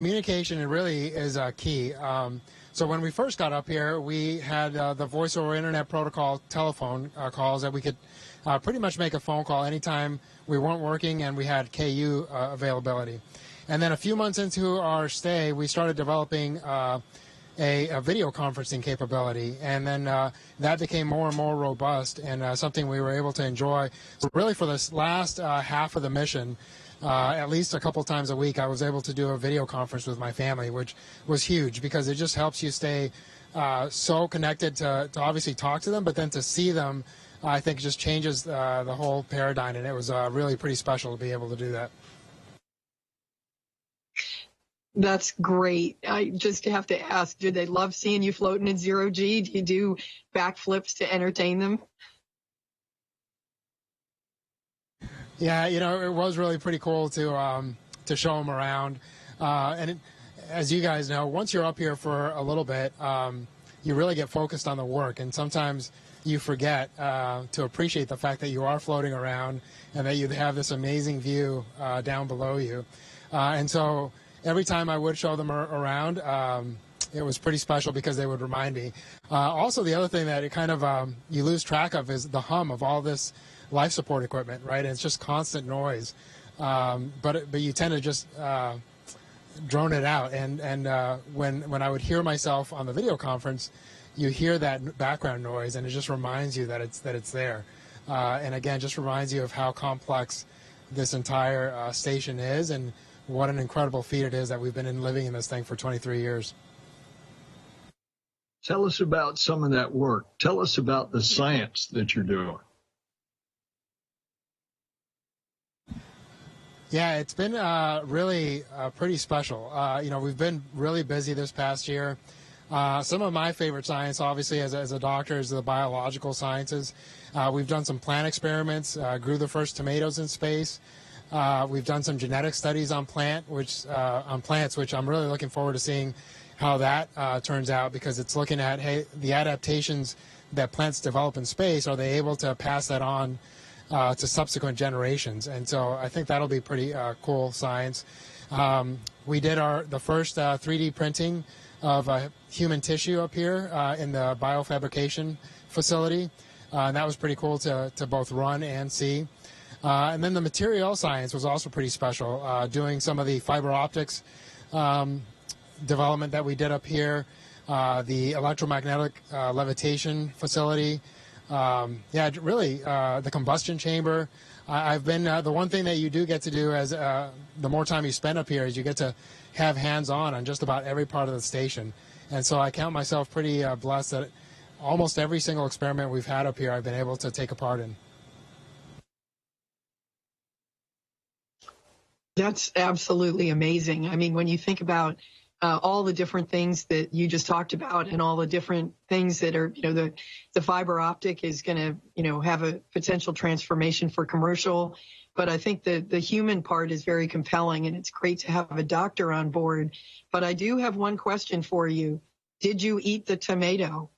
Communication really is key. So when we first got up here, we had the voice over internet protocol telephone calls that we could pretty much make a phone call anytime we weren't working and we had KU availability. And then a few months into our stay, we started developing a video conferencing capability, and then that became more and more robust and something we were able to enjoy. So really for this last half of the mission, at least a couple times a week, I was able to do a video conference with my family, which was huge because it just helps you stay so connected to obviously talk to them, but then to see them, I think just changes the whole paradigm, and it was really pretty special to be able to do that. That's great. I just have to ask, do they love seeing you floating in zero G? Do you do backflips to entertain them? Yeah, it was really pretty cool to show them around. As you guys know, once you're up here for a little bit, you really get focused on the work, and sometimes you forget to appreciate the fact that you are floating around and that you have this amazing view down below you. And so every time I would show them around, it was pretty special because they would remind me. Also, the other thing that it kind of you lose track of is the hum of all this life support equipment, right? And it's just constant noise, but you tend to just drone it out. And when I would hear myself on the video conference, you hear that background noise, and it just reminds you that it's there. And again, just reminds you of how complex this entire station is, and what an incredible feat it is that we've been living in this thing for 23 years. Tell us about some of that work. Tell us about the science that you're doing. Yeah, it's been really pretty special. We've been really busy this past year. Some of my favorite science, obviously, as a doctor, is the biological sciences. We've done some plant experiments, grew the first tomatoes in space. We've done some genetic studies on plants, which I'm really looking forward to seeing how that turns out, because it's looking at, hey, the adaptations that plants develop in space, are they able to pass that on to subsequent generations? And so I think that'll be pretty cool science. We did the first 3D printing of human tissue up here in the biofabrication facility, and that was pretty cool to both run and see. And then the material science was also pretty special, doing some of the fiber optics development that we did up here, the electromagnetic levitation facility. The combustion chamber. I've been the one thing that you do get to do as the more time you spend up here is you get to have hands-on just about every part of the station. And so I count myself pretty blessed that almost every single experiment we've had up here I've been able to take a part in. That's absolutely amazing. I mean, when you think about all the different things that you just talked about, and all the different things that are, the fiber optic is going to, have a potential transformation for commercial. But I think the human part is very compelling, and it's great to have a doctor on board. But I do have one question for you. Did you eat the tomato?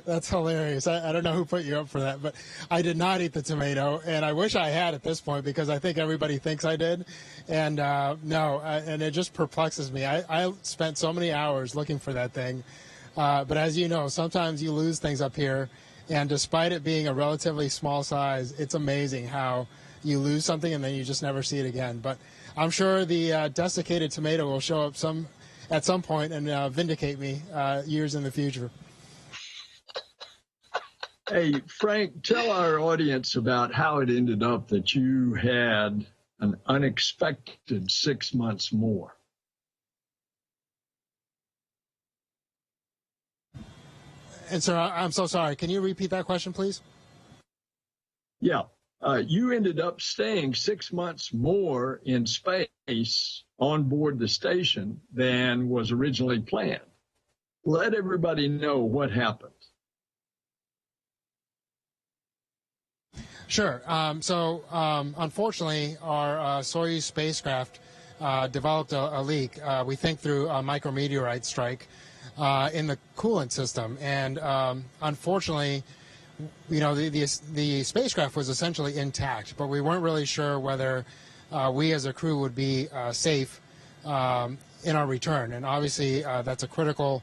That's hilarious. I don't know who put you up for that, but I did not eat the tomato, and I wish I had at this point, because I think everybody thinks I did. And no, and it just perplexes me. I spent so many hours looking for that thing, but as you know, sometimes you lose things up here, and despite it being a relatively small size, it's amazing how you lose something and then you just never see it again. But I'm sure the desiccated tomato will show up at some point and vindicate me years in the future. Hey, Frank, tell our audience about how it ended up that you had an unexpected 6 months more. And sir, I'm so sorry. Can you repeat that question, please? Yeah. You ended up staying 6 months more in space on board the station than was originally planned. Let everybody know what happened. Sure. Unfortunately, our Soyuz spacecraft developed a leak, we think through a micrometeorite strike in the coolant system. And unfortunately, the spacecraft was essentially intact, but we weren't really sure whether we as a crew would be safe in our return. And obviously, that's a critical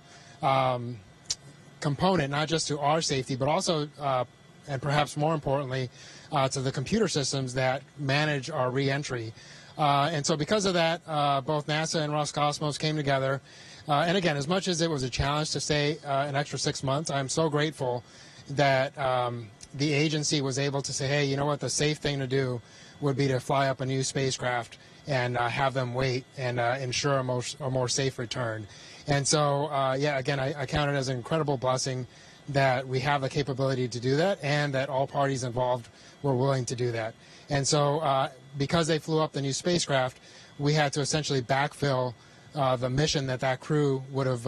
component, not just to our safety, but also, and perhaps more importantly, to the computer systems that manage our reentry. And so because of that, both NASA and Roscosmos came together. And again, as much as it was a challenge to stay an extra 6 months, I'm so grateful that the agency was able to say, hey, you know what, the safe thing to do would be to fly up a new spacecraft and have them wait and ensure a more safe return. And so, yeah, again, I count it as an incredible blessing that we have the capability to do that and that all parties involved were willing to do that. And so because they flew up the new spacecraft, we had to essentially backfill the mission that crew would have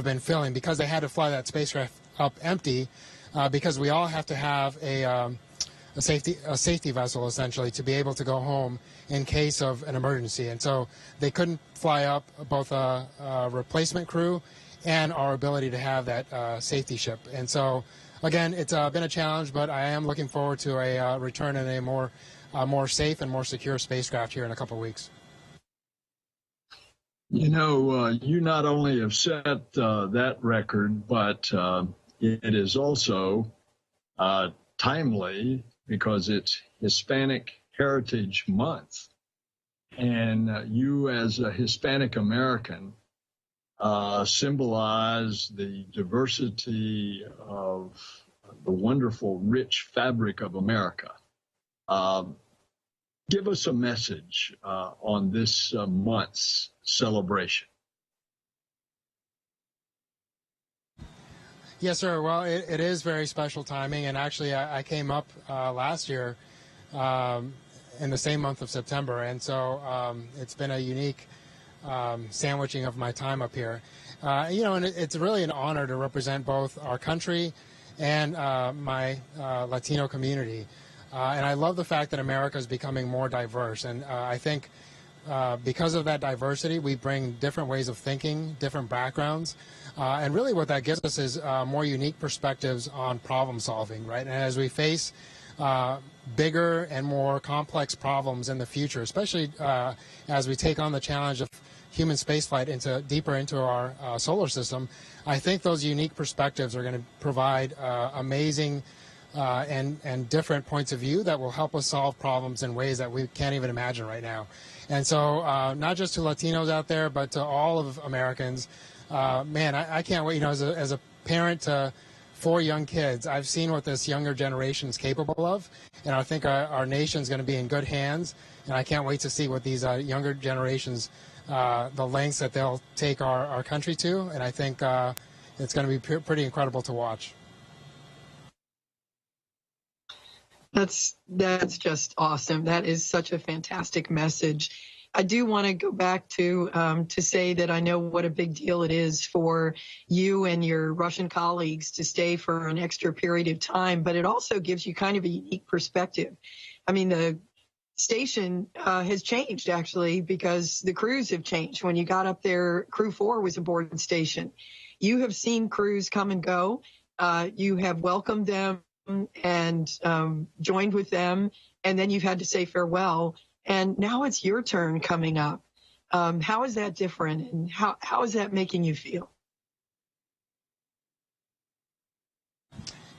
been filling, because they had to fly that spacecraft up empty, because we all have to have a safety vessel essentially to be able to go home in case of an emergency. And so they couldn't fly up both a replacement crew and our ability to have that safety ship. And so again, it's been a challenge, but I am looking forward to a return in a more safe and more secure spacecraft here in a couple of weeks. You know, you not only have set that record, but it is also timely because it's Hispanic Heritage Month. And you, as a Hispanic American, symbolize the diversity of the wonderful, rich fabric of America. Give us a message on this month's celebration. Yes, sir. Well, it is very special timing, and actually I came up last year in the same month of September, and so it's been a unique sandwiching of my time up here. And it's really an honor to represent both our country and my Latino community. And I love the fact that America is becoming more diverse, and I think because of that diversity, we bring different ways of thinking, different backgrounds, and really what that gives us is more unique perspectives on problem solving, right? And as we face bigger and more complex problems in the future, especially as we take on the challenge of human spaceflight deeper into our solar system, I think those unique perspectives are going to provide amazing and different points of view that will help us solve problems in ways that we can't even imagine right now. And so not just to Latinos out there, but to all of Americans, man, I can't wait. As a parent to 4 young kids, I've seen what this younger generation is capable of, and I think our nation's going to be in good hands, and I can't wait to see what these younger generations, the lengths that they'll take our country to, and I think it's going to be pretty incredible to watch. That's just awesome. That is such a fantastic message. I do want to go back to say that I know what a big deal it is for you and your Russian colleagues to stay for an extra period of time, but it also gives you kind of a unique perspective. I mean, the station has changed, actually, because the crews have changed. When you got up there, Crew 4 was aboard the station. You have seen crews come and go. You have welcomed them and joined with them, and then you've had to say farewell. And now it's your turn coming up. How is that different, and how is that making you feel?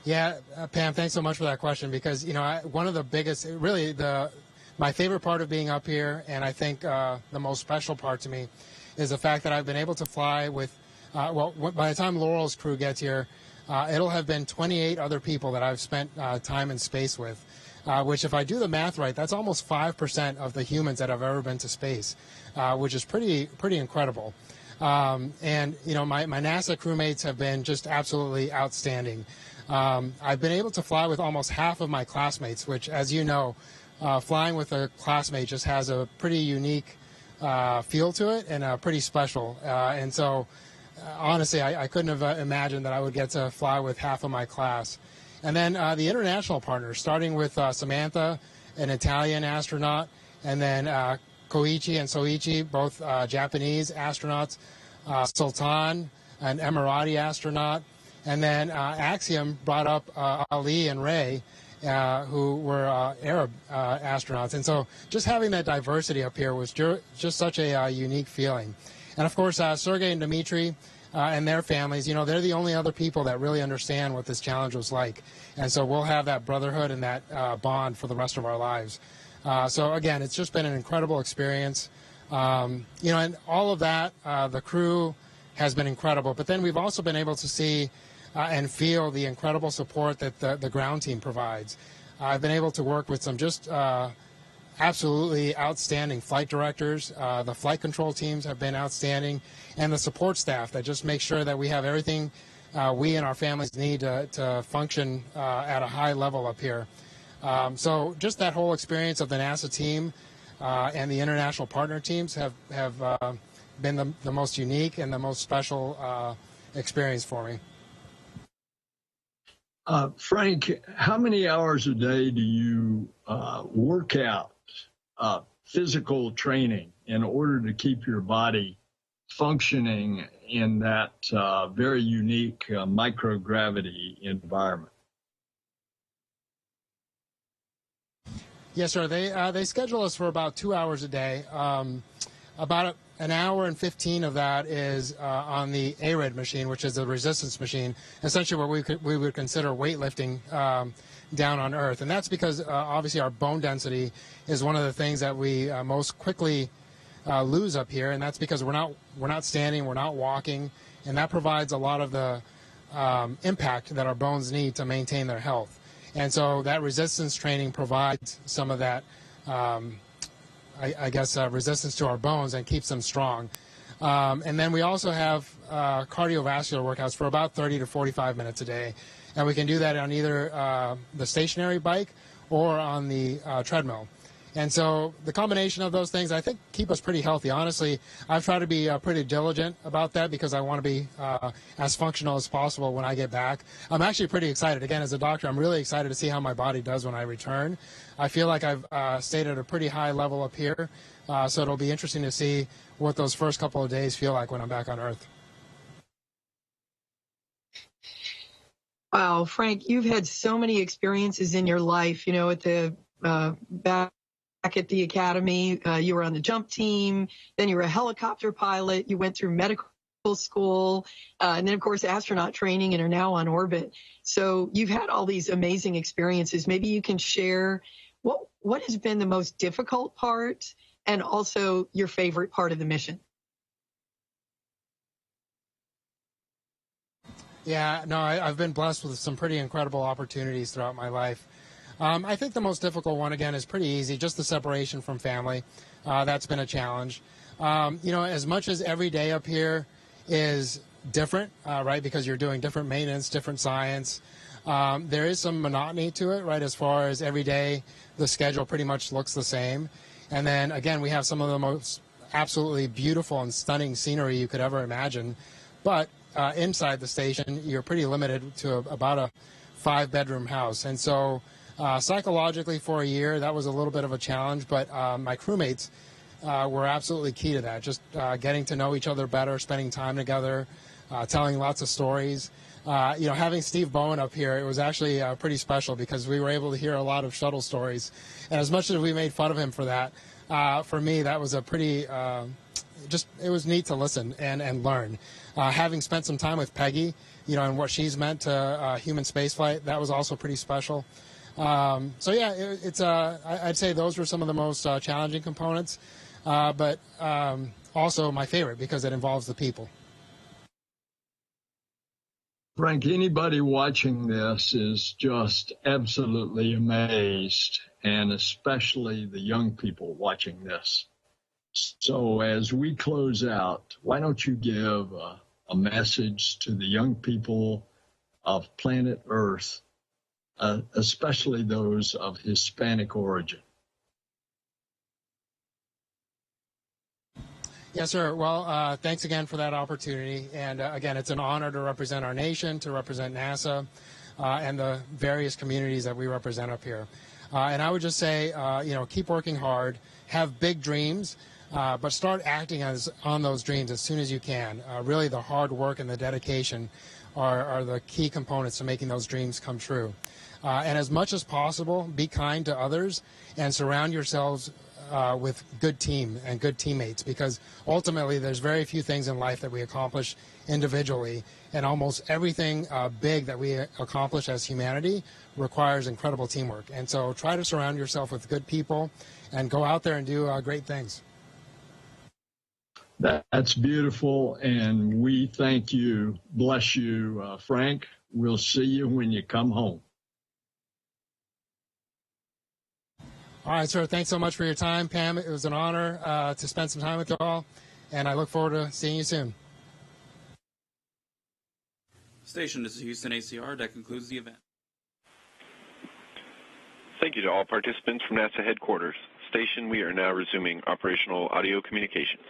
Yeah, Pam, thanks so much for that question, because, one of the biggest, really my favorite part of being up here, and I think the most special part to me, is the fact that I've been able to fly with, by the time Laurel's crew gets here, it'll have been 28 other people that I've spent time in space with. Which, if I do the math right, that's almost 5% of the humans that have ever been to space, which is pretty incredible. And my NASA crewmates have been just absolutely outstanding. I've been able to fly with almost half of my classmates, which, as you know, flying with a classmate just has a pretty unique feel to it and pretty special. And so, honestly, I couldn't have imagined that I would get to fly with half of my class. And then the international partners, starting with Samantha, an Italian astronaut, and then Koichi and Soichi, both Japanese astronauts, Sultan, an Emirati astronaut, And then Axiom brought up Ali and Ray, who were Arab astronauts. And so just having that diversity up here was just such a unique feeling. And of course, Sergey and Dmitry and their families, they're the only other people that really understand what this challenge was like. And so we'll have that brotherhood and that bond for the rest of our lives. So again, it's just been an incredible experience. And all of that, the crew has been incredible. But then we've also been able to see and feel the incredible support that the ground team provides. I've been able to work with some just absolutely outstanding flight directors. The flight control teams have been outstanding, and the support staff that just make sure that we have everything we and our families need to function at a high level up here. So just that whole experience of the NASA team and the international partner teams have been the most unique and the most special experience for me. Frank, how many hours a day do you work out physical training in order to keep your body functioning in that very unique microgravity environment? Yes, sir. They schedule us for about 2 hours a day. About an hour and 15 of that is on the ARID machine, which is a resistance machine, essentially what we would consider weightlifting down on Earth. And that's because obviously our bone density is one of the things that we most quickly lose up here, and that's because we're not standing, we're not walking, and that provides a lot of the impact that our bones need to maintain their health. And so that resistance training provides some of that resistance to our bones and keeps them strong. And then we also have cardiovascular workouts for about 30 to 45 minutes a day. And we can do that on either the stationary bike or on the treadmill. And so the combination of those things, I think, keep us pretty healthy. Honestly, I've tried to be pretty diligent about that because I want to be as functional as possible when I get back. I'm actually pretty excited. Again, as a doctor, I'm really excited to see how my body does when I return. I feel like I've stayed at a pretty high level up here, so it'll be interesting to see what those first couple of days feel like when I'm back on Earth. Wow, Frank, you've had so many experiences in your life, at the back at the academy, you were on the jump team, then you were a helicopter pilot, you went through medical school, and then, of course, astronaut training, and are now on orbit. So you've had all these amazing experiences. Maybe you can share what has been the most difficult part and also your favorite part of the mission. Yeah, no, I've been blessed with some pretty incredible opportunities throughout my life. I think the most difficult one, again, is pretty easy, just the separation from family. That's been a challenge. As much as every day up here is different, right, because you're doing different maintenance, different science, there is some monotony to it, right, as far as every day the schedule pretty much looks the same. And then, again, we have some of the most absolutely beautiful and stunning scenery you could ever imagine. But inside the station, you're pretty limited to about a 5-bedroom house. And so psychologically for a year, that was a little bit of a challenge, but my crewmates were absolutely key to that, just getting to know each other better, spending time together, telling lots of stories. Having Steve Bowen up here, it was actually pretty special because we were able to hear a lot of shuttle stories. And as much as we made fun of him for that, for me, that was a pretty, it was neat to listen and learn. Having spent some time with Peggy, and what she's meant to human spaceflight, that was also pretty special. I'd say those were some of the most challenging components, but also my favorite because it involves the people. Frank, anybody watching this is just absolutely amazed, and especially the young people watching this. So as we close out, why don't you give a message to the young people of planet Earth, especially those of Hispanic origin? Yes, sir. Well, thanks again for that opportunity. And again, it's an honor to represent our nation, to represent NASA, and the various communities that we represent up here. And I would just say, keep working hard, have big dreams, but start acting on those dreams as soon as you can. Really, the hard work and the dedication are the key components to making those dreams come true. And as much as possible, be kind to others and surround yourselves with good team and good teammates, because ultimately there's very few things in life that we accomplish individually, and almost everything big that we accomplish as humanity requires incredible teamwork. And so try to surround yourself with good people and go out there and do great things. That's beautiful, and we thank you. Bless you, Frank. We'll see you when you come home. All right, sir. Thanks so much for your time, Pam. It was an honor to spend some time with you all, and I look forward to seeing you soon. Station, this is Houston ACR. That concludes the event. Thank you to all participants from NASA headquarters. Station, we are now resuming operational audio communications.